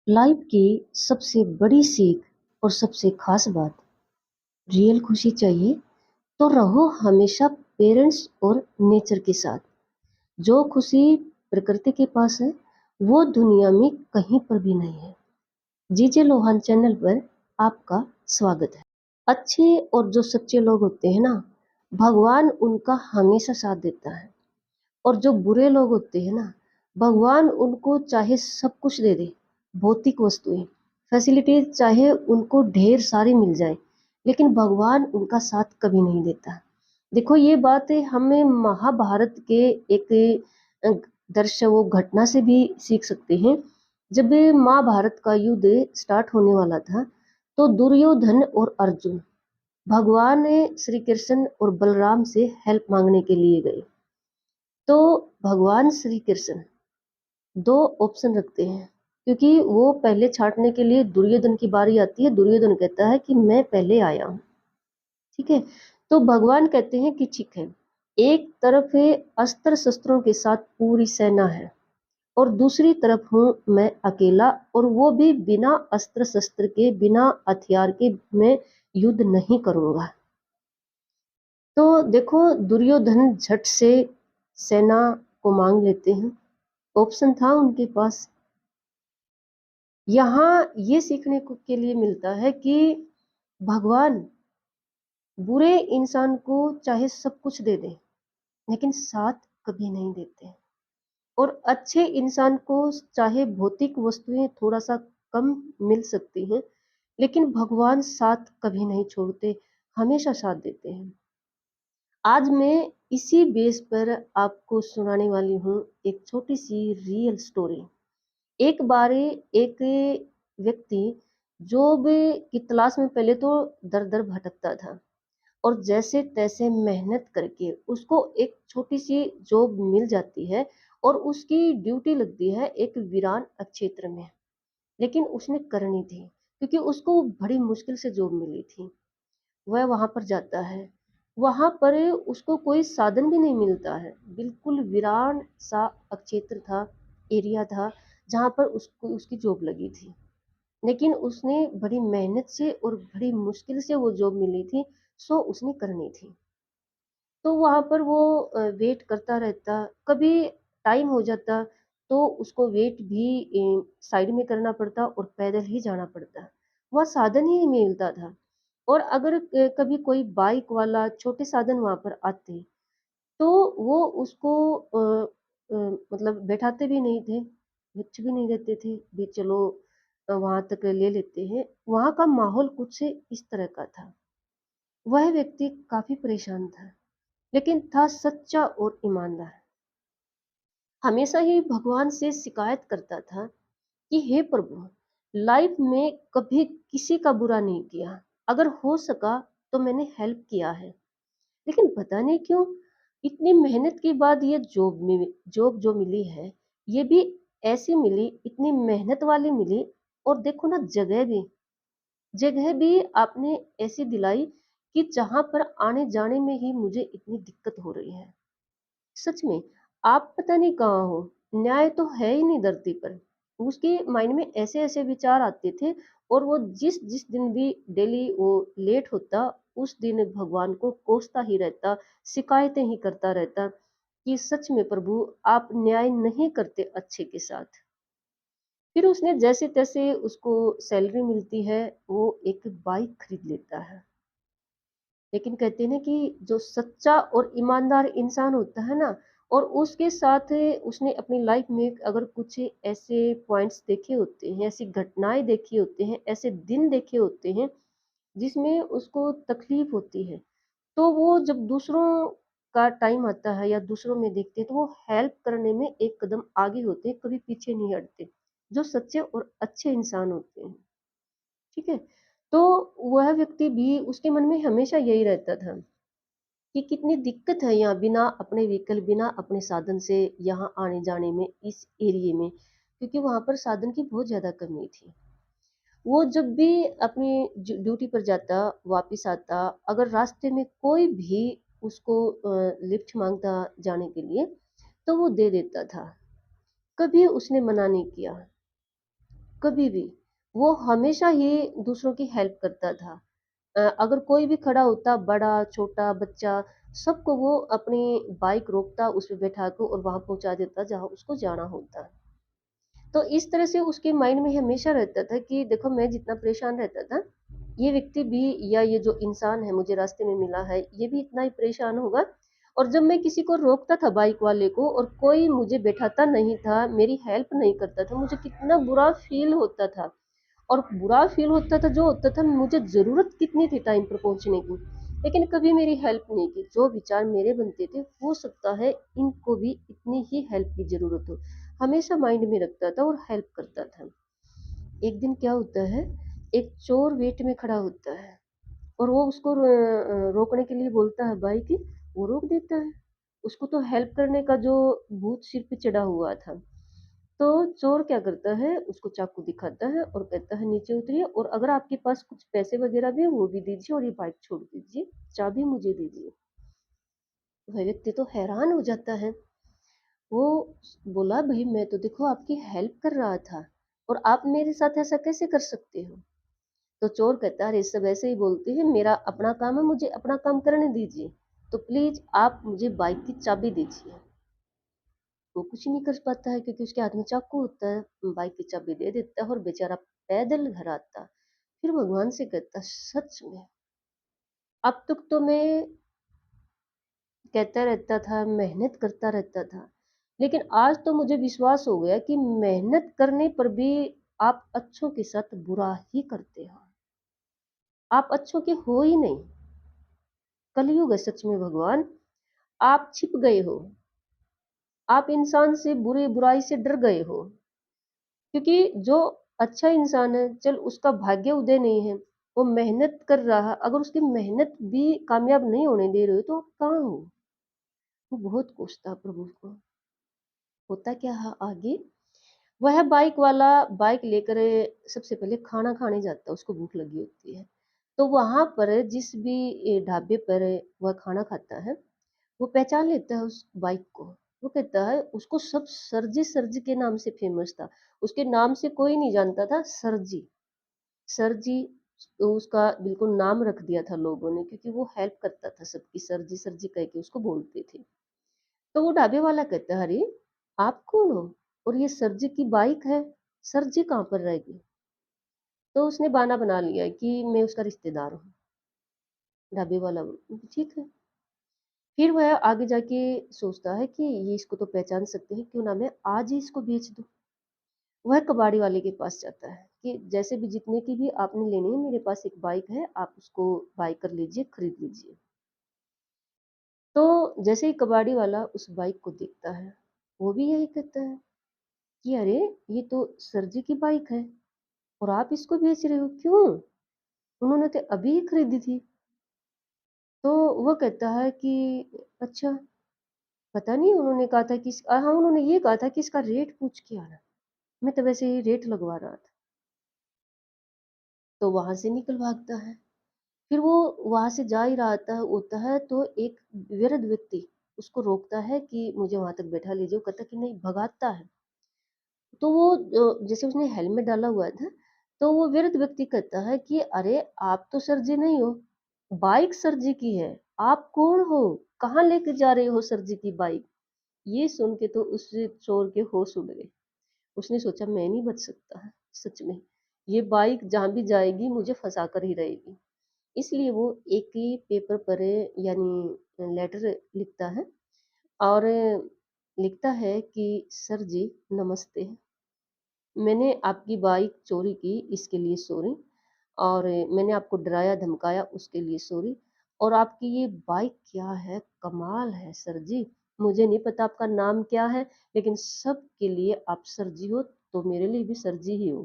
Life की सबसे बड़ी सीख और सबसे खास बात, रियल खुशी चाहिए तो रहो हमेशा पेरेंट्स और नेचर के साथ। जो खुशी प्रकृति के पास है वो दुनिया में कहीं पर भी नहीं है। जीजे लोहान चैनल पर आपका स्वागत है। अच्छे और जो सच्चे लोग होते हैं ना, भगवान उनका हमेशा साथ देता है। और जो बुरे लोग होते हैं ना, भगवान उनको चाहे सब कुछ दे दे, भौतिक वस्तुएं, फैसिलिटीज चाहे उनको ढेर सारी मिल जाए, लेकिन भगवान उनका साथ कभी नहीं देता। देखो ये बात है, हमें महाभारत के एक अ, दृश्य वो घटना से भी सीख सकते हैं। जब ये महाभारत का युद्ध स्टार्ट होने वाला था, तो दुर्योधन और अर्जुन भगवान श्री कृष्ण और बलराम से हेल्प मांगने के लिए गए। तो भगवान श्री कृष्ण दो ऑप्शन रखते हैं, क्योंकि वो पहले छांटने के लिए दुर्योधन की बारी आती है। दुर्योधन कहता है कि मैं पहले आया हूँ, ठीक है। तो भगवान कहते हैं कि ठीक है, एक तरफ है अस्त्र शस्त्रों के साथ पूरी सेना है, और दूसरी तरफ हूँ मैं अकेला, और वो भी बिना अस्त्र शस्त्र के, बिना हथियार के मैं युद्ध नहीं करूंगा। तो देखो, दुर्योधन झट से सेना को मांग लेते हैं। ऑप्शन था उनके पास। यहाँ ये सीखने को के लिए मिलता है कि भगवान बुरे इंसान को चाहे सब कुछ दे दे, लेकिन साथ कभी नहीं देते। और अच्छे इंसान को चाहे भौतिक वस्तुएं थोड़ा सा कम मिल सकती हैं, लेकिन भगवान साथ कभी नहीं छोड़ते, हमेशा साथ देते हैं। आज मैं इसी बेस पर आपको सुनाने वाली हूँ एक छोटी सी रियल स्टोरी। एक बार एक व्यक्ति जॉब की तलाश में पहले तो दर दर भटकता था, और जैसे तैसे मेहनत करके उसको एक छोटी सी जॉब मिल जाती है, और उसकी ड्यूटी लगती है एक वीरान क्षेत्र में। लेकिन उसने करनी थी, क्योंकि उसको बड़ी मुश्किल से जॉब मिली थी। वह वहां पर जाता है। वहां पर उसको कोई साधन भी नहीं मिलता है, बिल्कुल वीरान सा क्षेत्र था, एरिया था, जहां पर उसको उसकी जॉब लगी थी। लेकिन उसने बड़ी मेहनत से और बड़ी मुश्किल से वो जॉब मिली थी, सो उसने करनी थी। तो वहां पर वो वेट करता रहता। कभी टाइम हो जाता तो उसको वेट भी साइड में करना पड़ता और पैदल ही जाना पड़ता। वह साधन ही नहीं मिलता था। और अगर कभी कोई बाइक वाला छोटे साधन वहां पर आते, तो वो उसको मतलब बैठाते भी नहीं थे, कुछ भी नहीं देते थे भी, चलो वहां तक ले लेते हैं। वहां का माहौल कुछ इस तरह का था। वह व्यक्ति काफी परेशान था, लेकिन था सच्चा और ईमानदार। हमेशा ही भगवान से शिकायत करता था कि हे प्रभु, लाइफ में कभी किसी का बुरा नहीं किया, अगर हो सका तो मैंने हेल्प किया है। लेकिन पता नहीं क्यों इतनी मेहनत के बाद ये जॉब जो मिली है, ये भी ऐसी मिली, इतनी मेहनत वाली मिली। और देखो ना, जगह भी आपने ऐसी दिलाई कि जहां पर आने जाने में ही मुझे इतनी दिक्कत हो रही है। सच में, आप पता नहीं कहाँ हो, न्याय तो है ही नहीं धरती पर। उसके माइंड में ऐसे ऐसे विचार आते थे। और वो जिस जिस दिन भी डेली वो लेट होता, उस दिन भगवान को कोसता ही रहता, शिकायतें ही करता रहता कि सच में प्रभु, आप न्याय नहीं करते अच्छे के साथ। फिर उसने जैसे तैसे, उसको सैलरी मिलती है, वो एक बाइक खरीद लेता है। लेकिन कहते हैं ना कि जो सच्चा और ईमानदार इंसान होता है ना, और उसके साथ उसने अपनी लाइफ में अगर कुछ ऐसे पॉइंट्स देखे होते हैं, ऐसी घटनाएं देखी होते हैं, ऐसे दिन देखे होते हैं जिसमें उसको तकलीफ होती है, तो वो जब दूसरों का टाइम आता है या दूसरों में देखते हैं, तो वो हेल्प करने में एक कदम आगे होते हैं, कभी पीछे नहीं हटते। जो सच्चे और अच्छे इंसान होते हैं, ठीक है। तो वह व्यक्ति भी, उसके मन में हमेशा यही रहता था कि कितनी दिक्कत है यहाँ, बिना अपने व्हीकल, बिना अपने साधन से यहाँ आने जाने में, इस एरिया में, क्योंकि वहां पर साधन की बहुत ज्यादा कमी थी। वो जब भी अपनी ड्यूटी पर जाता, वापिस आता, अगर रास्ते में कोई भी उसको लिफ्ट मांगता जाने के लिए, तो वो दे देता था। कभी उसने मना नहीं किया। कभी भी। वो हमेशा ही दूसरों की हेल्प करता था। अगर कोई भी खड़ा होता, बड़ा, छोटा, बच्चा, सबको वो अपनी बाइक रोकता, उस पे बैठा के और वहाँ पहुँचा देता जहाँ उसको जाना होता। तो इस तरह से उसके माइंड में हमेशा रहता था कि देखो मैं जितना परेशान रहता था, ये व्यक्ति भी या ये जो इंसान है मुझे रास्ते में मिला है, ये भी इतना ही परेशान होगा। और जब मैं किसी को रोकता था बाइक वाले को और कोई मुझे बैठाता नहीं था, मेरी हेल्प नहीं करता था, मुझे कितना बुरा फील होता था। और बुरा फील होता था जो होता था, मुझे ज़रूरत कितनी थी टाइम पर पहुंचने की, लेकिन कभी मेरी हेल्प नहीं की। जो विचार मेरे बनते थे, हो सकता है इनको भी इतनी ही हेल्प की ज़रूरत हो, हमेशा माइंड में रखता था और हेल्प करता था। एक दिन क्या होता है, एक चोर वेट में खड़ा होता है और वो उसको रोकने के लिए बोलता है बाइक, वो रोक देता है। उसको तो हेल्प करने का जो भूत सिर पे चढ़ा हुआ था। तो चोर क्या करता है, उसको चाकू दिखाता है और कहता है नीचे उतरिए और अगर आपके पास कुछ पैसे वगैरह भी हैं वो भी दीजिए और ये बाइक छोड़ दीजिए, चाबी मुझे दीजिए। वह व्यक्ति तो हैरान हो जाता है। वो बोला भाई मैं तो देखो आपकी हेल्प कर रहा था और आप मेरे साथ ऐसा कैसे कर सकते हो। तो चोर कहता है अरे सब ऐसे ही बोलते हैं, मेरा अपना काम है, मुझे अपना काम करने दीजिए, तो प्लीज आप मुझे बाइक की चाबी दीजिए। वो कुछ नहीं कर पाता है क्योंकि उसके हाथ में चाकू होता है, बाइक की चाबी दे देता है और बेचारा पैदल घर आता। फिर भगवान से कहता सच में अब तक तो मैं कहता रहता था, मेहनत करता रहता था, लेकिन आज तो मुझे विश्वास हो गया कि मेहनत करने पर भी आप अच्छों के साथ बुरा ही करते हो, आप अच्छों के हो ही नहीं। कलयुग है सच में भगवान, आप छिप गए हो, आप इंसान से बुराई से डर गए हो। क्योंकि जो अच्छा इंसान है, चल उसका भाग्य उदय नहीं है, वो मेहनत कर रहा, अगर उसकी मेहनत भी कामयाब नहीं होने दे रहे हो तो आप कहाँ हो। वो बहुत कोसता प्रभु को। होता क्या है आगे, वह बाइक वाला बाइक लेकर सबसे पहले खाना खाने जाता है, उसको भूख लगी होती है। तो वहां पर जिस भी ढाबे पर वह खाना खाता है, वो पहचान लेता है उस बाइक को। वो कहता है, उसको सब सरजी सरजी के नाम से फेमस था, उसके नाम से कोई नहीं जानता था, सरजी सरजी। तो उसका बिल्कुल नाम रख दिया था लोगों ने, क्योंकि वो हेल्प करता था सबकी, सरजी सरजी कह के उसको बोलते थे। तो वो ढाबे वाला कहता है अरे आप कौन हो, और ये सरजी की बाइक है, सरजी कहाँ पर रहेगी। तो उसने बहाना बना लिया कि मैं उसका रिश्तेदार हूँ। ढाबे वाला ठीक है। फिर वह आगे जाके सोचता है कि ये इसको तो पहचान सकते हैं, क्यों ना मैं आज ही इसको बेच दूं। वह कबाड़ी वाले के पास जाता है कि जैसे भी जितने की भी आपने लेनी है, मेरे पास एक बाइक है, आप उसको बाय कर लीजिए, खरीद लीजिए। तो जैसे ही कबाड़ी वाला उस बाइक को देखता है, वो भी यही कहता है कि अरे ये तो सर जी की बाइक है और आप इसको बेच रहे हो, क्यों, उन्होंने तो अभी ही खरीदी थी। तो वो कहता है कि अच्छा, पता नहीं, उन्होंने कहा था कि हाँ, उन्होंने ये कहा था कि इसका रेट पूछ के आना, मैं तो वैसे ही रेट लगवा रहा था। तो वहां से निकल भागता है। फिर वो वहां से जा ही रहा था होता है तो एक वृद्ध व्यक्ति उसको रोकता है कि मुझे वहां तक बैठा लीजिए। वो कहता कि नहीं, भगाता है। तो वो जैसे उसने हेलमेट डाला हुआ था, तो वो वृद्ध व्यक्ति कहता है कि अरे आप तो सर जी नहीं हो, बाइक सर जी की है, आप कौन हो, कहाँ लेके जा रहे हो सर जी की बाइक। ये सुन के तो उस चोर के होश उड़ गए। उसने सोचा मैं नहीं बच सकता है, सच में ये बाइक जहां भी जाएगी मुझे फंसा कर ही रहेगी। इसलिए वो एक ही पेपर पर यानी लेटर लिखता है और लिखता है कि सर जी नमस्ते, मैंने आपकी बाइक चोरी की इसके लिए सॉरी, और मैंने आपको डराया धमकाया उसके लिए सॉरी, और आपकी ये बाइक क्या है, कमाल है सर जी। मुझे नहीं पता आपका नाम क्या है, लेकिन सबके लिए आप सर जी हो, तो मेरे लिए भी सर जी ही हो।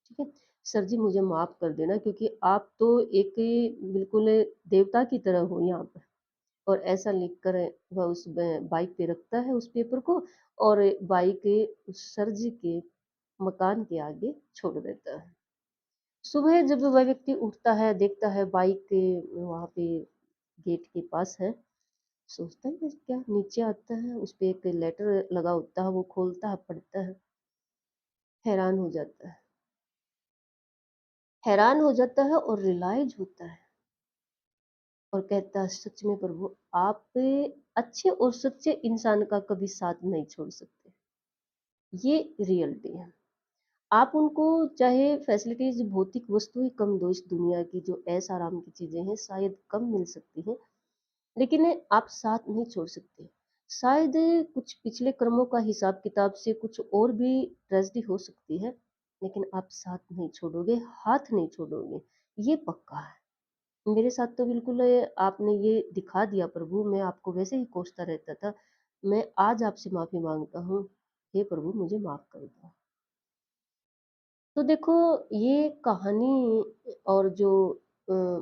ठीक है, सर जी मुझे माफ कर देना, क्योंकि आप तो एक बिल्कुल देवता की तरह हो यहाँ पर। और ऐसा लिख कर वह उस बाइक पे रखता है उस पेपर को, और बाइक उस सर जी के मकान के आगे छोड़ देता है। सुबह जब वह व्यक्ति उठता है, देखता है बाइक के वहां पे गेट के पास है, सोचता है कि क्या, नीचे आता है, उस पे एक लेटर लगा होता है, वो खोलता है, पढ़ता है, हैरान हो जाता है। हैरान हो जाता है और रियलाइज़ होता है और कहता है सच में प्रभु आप अच्छे और सच्चे इंसान का कभी साथ नहीं छोड़ सकते। ये रियलिटी है। आप उनको चाहे फैसिलिटीज़ भौतिक वस्तुएँ कम दो इस दुनिया की जो ऐश-आराम की चीज़ें हैं शायद कम मिल सकती हैं, लेकिन आप साथ नहीं छोड़ सकते। शायद कुछ पिछले कर्मों का हिसाब-किताब से कुछ और भी ट्रेजेडी हो सकती है, लेकिन आप साथ नहीं छोड़ोगे, हाथ नहीं छोड़ोगे, ये पक्का है। मेरे साथ तो बिल्कुल आपने ये दिखा दिया प्रभु, मैं आपको वैसे ही कोसता रहता था। मैं आज आपसे माफ़ी माँगता हूँ, हे प्रभु मुझे माफ़ कर दो। तो देखो ये कहानी और जो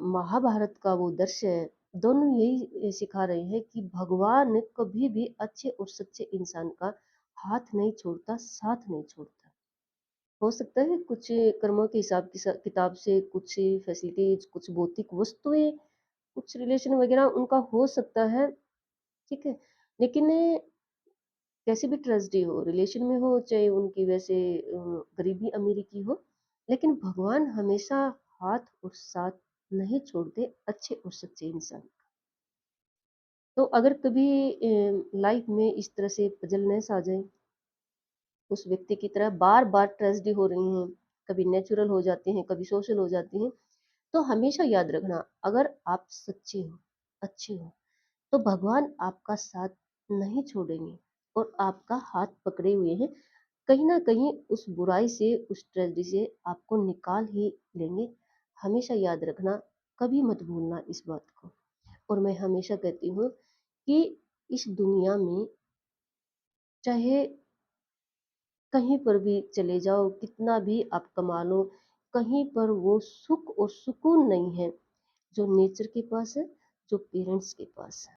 महाभारत का वो दृश्य है, दोनों यही सिखा रहे हैं कि भगवान कभी भी अच्छे और सच्चे इंसान का हाथ नहीं छोड़ता, साथ नहीं छोड़ता। हो सकता है कुछ कर्मों के हिसाब किताब से कुछ फैसिलिटीज, कुछ भौतिक वस्तुएं, कुछ रिलेशन वगैरह उनका हो सकता है, ठीक है। लेकिन कैसी भी ट्रेजेडी हो, रिलेशन में हो चाहे उनकी वैसे गरीबी अमीरी की हो, लेकिन भगवान हमेशा हाथ और साथ नहीं छोड़ते अच्छे और सच्चे इंसान का। तो अगर कभी लाइफ में इस तरह से पजलनेस आ जाए, उस व्यक्ति की तरह बार बार ट्रेजेडी हो रही हैं, कभी नेचुरल हो जाती हैं, कभी सोशल हो जाती हैं, तो हमेशा याद रखना अगर आप सच्चे हो, अच्छे हो, तो भगवान आपका साथ नहीं छोड़ेंगे और आपका हाथ पकड़े हुए हैं। कहीं न कहीं उस बुराई से, उस ट्रेजेडी से आपको निकाल ही लेंगे। हमेशा याद रखना, कभी मत भूलना इस बात को। और मैं हमेशा कहती हूँ कि इस दुनिया में चाहे कहीं पर भी चले जाओ, कितना भी आप कमा लो, कहीं पर वो सुख और सुकून नहीं है, जो नेचर के पास है, जो पेरेंट्स के पास है।